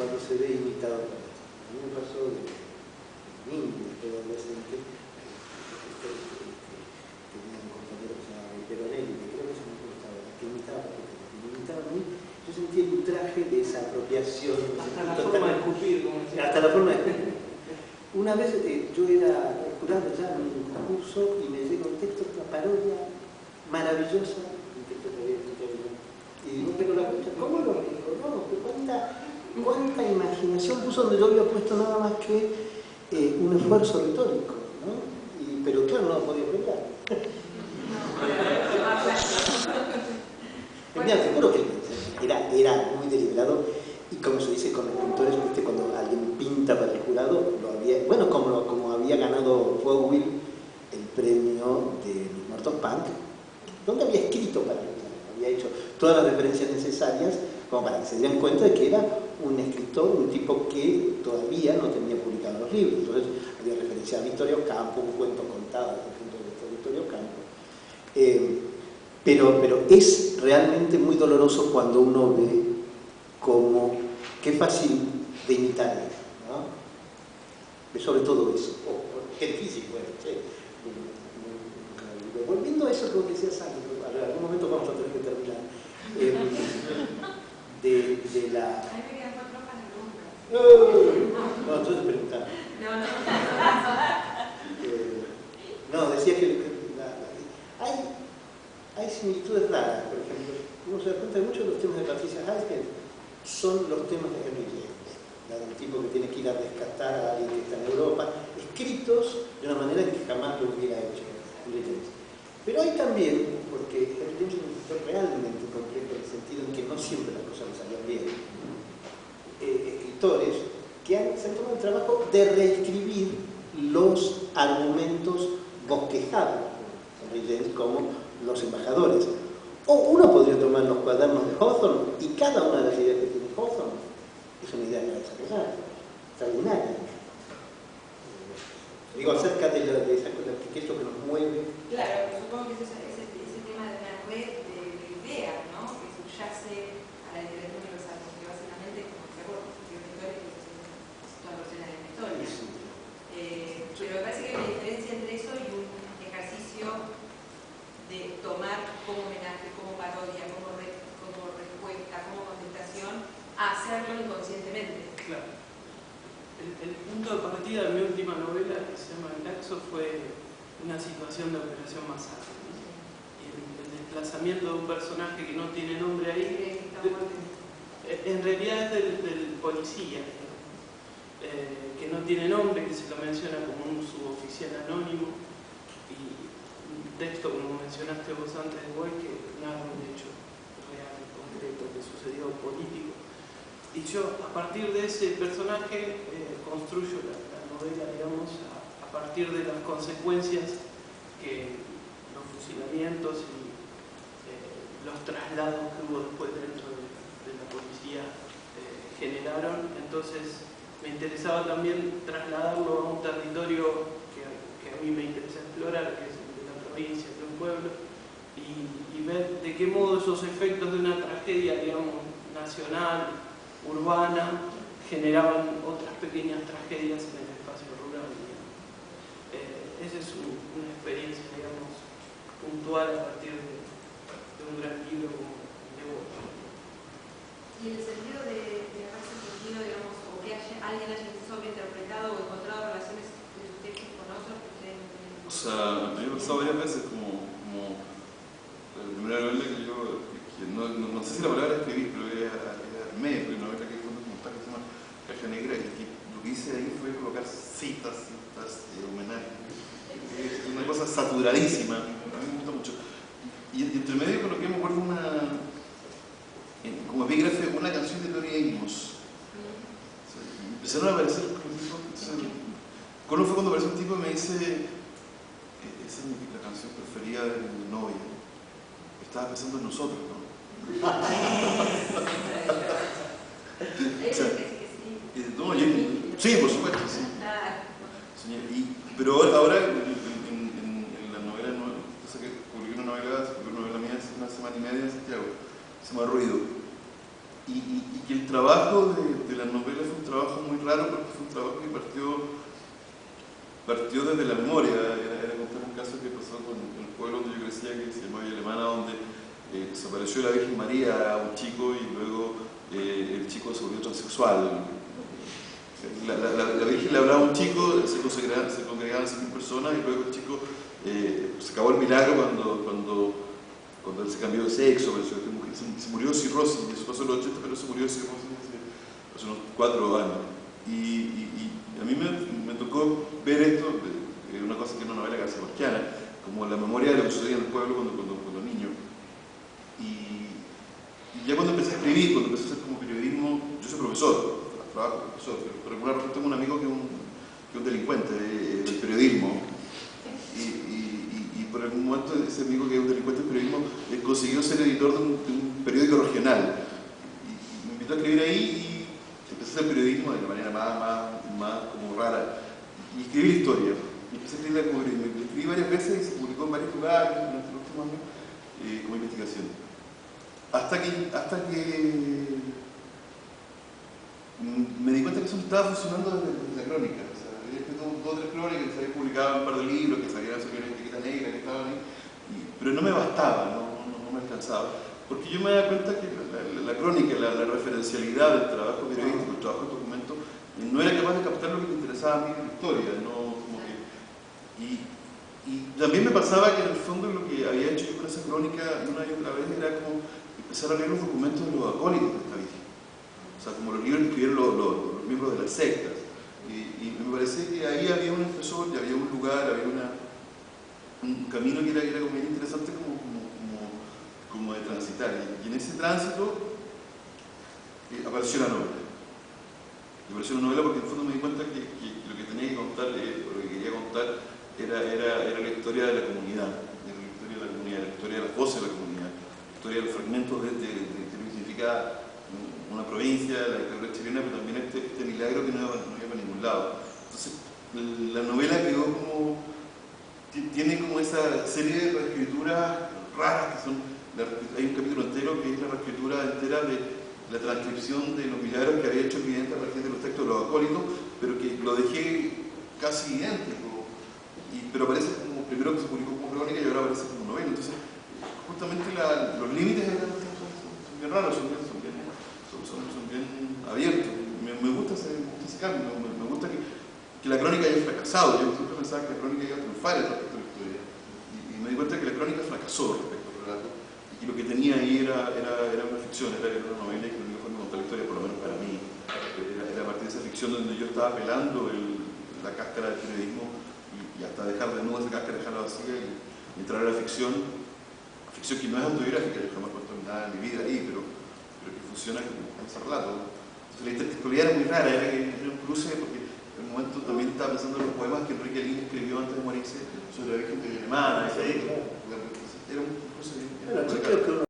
cuando se ve imitado por esto. A mí me pasó de niño, de adolescente, tenía un compañero que se llamaba Peronelli, que creo que se me gustaba, que imitaba a mí. Yo sentía el ultraje de esa apropiación. Hasta la forma de escupir, como decía. Hasta la forma de escupir. Una vez yo era jurado ya en un concurso y me llegó un texto, una parodia maravillosa, un texto que había escrito yo. Y digo, pero la cosa, ¿cómo lo dijo? No, cuánta imaginación puso donde yo había puesto nada más que un esfuerzo retórico, ¿no? Pero claro, no lo podía pelear. Mira, seguro que era muy deliberado y como se dice con los pintores, ¿viste? Cuando alguien pinta para el jurado, bueno, como había ganado Fowell el premio de Los Muertos Punk, donde había escrito para el jurado, había hecho todas las referencias necesarias como para que se dieran cuenta de que era un escritor, un tipo que todavía no tenía publicados los libros. Entonces había referencia a Vittorio Ocampo, un cuento contado desde el punto de vista de Vittorio Ocampo. Pero es realmente muy doloroso cuando uno ve como qué fácil de imitar es, ¿no? Sobre todo eso, qué difícil, bueno, volviendo a eso que vos decías antes, en algún momento vamos a tener que terminar, de la... A mí me quedan 4 preguntas. No, entonces preguntaba. No. No, decía que hay similitudes raras, por ejemplo. Uno se da cuenta de muchos de los temas de Patricia Highsmith son los temas de Henry James, un tipo que tiene que ir a rescatar a alguien que está en Europa, escritos de una manera en que jamás lo hubiera hecho Henry James. Pero hay también, porque Henry James es un escritor realmente complejo en el sentido en que no siempre las cosas le salían bien, escritores que se han tomado el trabajo de reescribir los argumentos bosquejados por Henry James como Los Embajadores. O uno podría tomar los cuadernos de Hawthorne y cada una de las ideas que tiene Hawthorne es una idea para desarrollar, extraordinaria. Digo, acerca de esa cosa, que es lo que nos mueve. Claro, supongo que ese tema de una red de ideas, ¿no? Que subyace a la literatura universal, porque básicamente, como decía vos, los lectores que son versiones de la historia. Sí. Pero me parece que hay una diferencia entre eso y un ejercicio de tomar como homenaje, como parodia, como respuesta, como contestación, a hacerlo inconscientemente. Claro. El punto de partida de mi última novela, que se llama El Laxo, fue una situación de operación masacre, ¿no? Y el desplazamiento de un personaje que no tiene nombre ahí, en realidad es del policía, ¿no? Que no tiene nombre, que se lo menciona como un suboficial anónimo, y un texto, como mencionaste vos antes, de Boy, que narra un hecho real, concreto, que sucedió político. Y yo, a partir de ese personaje, construyo la novela, digamos, a partir de las consecuencias que los fusilamientos y los traslados que hubo después dentro de la policía generaron. Entonces, me interesaba también trasladarlo a un territorio que a mí me interesa explorar, que es el de la provincia, de un pueblo, y ver de qué modo esos efectos de una tragedia, digamos, nacional, urbana, generaban otras pequeñas tragedias en el espacio rural. Esa es una experiencia, digamos, puntual a partir de un gran libro como el de vos. Y en el sentido de haberse sentido, digamos, o que alguien haya sobreinterpretado o encontrado relaciones de sus textos con otros que ustedes no tienen. O sea, a mí me ha pasado varias veces como la primera novela que yo, que no sé si la palabra escribí, pero era medio, una novela que hay fondos como tal que se llama Caja Negra, y que lo que hice ahí fue colocar citas de homenaje. Es una cosa saturadísima, a mí me gusta mucho. Y entre medio coloqué, me acuerdo, como epígrafe, una canción de Tonny Amos. O sea, empezaron a aparecer como tipo. ¿Cuándo fue cuando apareció un tipo y me dice: esa es la canción preferida de mi novia? Estaba pensando en nosotros, ¿no? Sí, por supuesto, sí. Pero ahora en la novela, o sea, que publiqué una novela mía hace una semana y media en Santiago, se llama Ruido. Y y que el trabajo de la novela fue un trabajo muy raro, porque fue un trabajo que partió desde la memoria. Era contar un caso que pasó con el pueblo donde yo crecía, que se llamaba Villa Alemana, donde desapareció la Virgen María a un chico y luego el chico se volvió transexual. La Virgen le hablaba a un chico, se congregaban 100.000 personas y luego el chico se acabó el milagro cuando él se cambió de sexo, se murió de cirrosis, eso pasó en los 80, pero se murió de cirrosis hace unos 4 años. Y a mí me tocó ver esto, una cosa que es una novela garciaborquiana, como la memoria de lo que sucedía en el pueblo cuando niño. Y ya cuando empecé a escribir, cuando empecé a hacer como periodismo, yo soy profesor, trabajo como profesor, pero regularmente tengo un amigo que es un delincuente del periodismo. Y por algún momento ese amigo que es un delincuente del periodismo consiguió ser editor de un periódico regional. Y me invitó a escribir ahí y empecé a hacer periodismo de la manera más como rara. Y escribí historia. Y empecé a escribir como periodismo. Escribí varias veces y se publicó en varios lugares durante los últimos años como investigación. Hasta que me di cuenta que eso no estaba funcionando desde la crónica. O sea, había escrito 2 o 3 crónicas que se habían publicado un par de libros, que salían sobre una etiqueta negra que estaban ahí, pero no me bastaba, no me alcanzaba. Porque yo me daba cuenta que la crónica, la referencialidad del trabajo periodístico, el trabajo de documento, no era capaz de captar lo que me interesaba a mí en la historia. Y también me pasaba que en el fondo lo que había hecho yo con esa crónica una y otra vez era como empezar a leer los documentos de los acólitos de esta Virgen. O sea, como los libros que escribieron los miembros de las sectas. Y me parece que ahí había un espesor, y había un lugar, había un camino que era como bien interesante como de transitar. Y en ese tránsito apareció la novela. Y apareció la novela porque en el fondo me di cuenta que lo que tenía que contar, o lo que quería contar, era la historia de la comunidad, la historia de las voces de la comunidad, la historia de los fragmentos de lo que significa una provincia, la dictadura chilena, pero también este milagro que no iba para ningún lado. Entonces, la novela quedó como, tiene como esa serie de reescrituras raras, que son, hay un capítulo entero que es la reescritura entera de la transcripción de los milagros que había hecho evidente a partir de los textos de los acólitos, pero que lo dejé casi idéntico. Pero aparece como, primero que se publicó como crónica y ahora aparece como novela. Entonces, justamente los límites son bien raros, son bien abiertos. Me gusta ese cambio, me gusta que la crónica haya fracasado. Yo siempre pensaba que la crónica iba a triunfar respecto a la historia. Y me di cuenta que la crónica fracasó respecto al relato. Y que lo que tenía ahí era una ficción, era una novela, y que la única forma de contar la historia, por lo menos para mí, era a partir de esa ficción donde yo estaba pelando la cáscara del periodismo y hasta dejar de nuevo esa cáscara, dejarla vacía y entrar a la ficción que no es autobiográfica, yo jamás cuento nada en mi vida ahí, pero que funciona como ese relato. Entonces la intertextualidad era muy rara, era un cruce, porque en un momento también estaba pensando en los poemas que Enrique Lin escribió antes de morirse sobre la Virgen de Villa Alemana, era un cruce bien. Bueno, yo creo que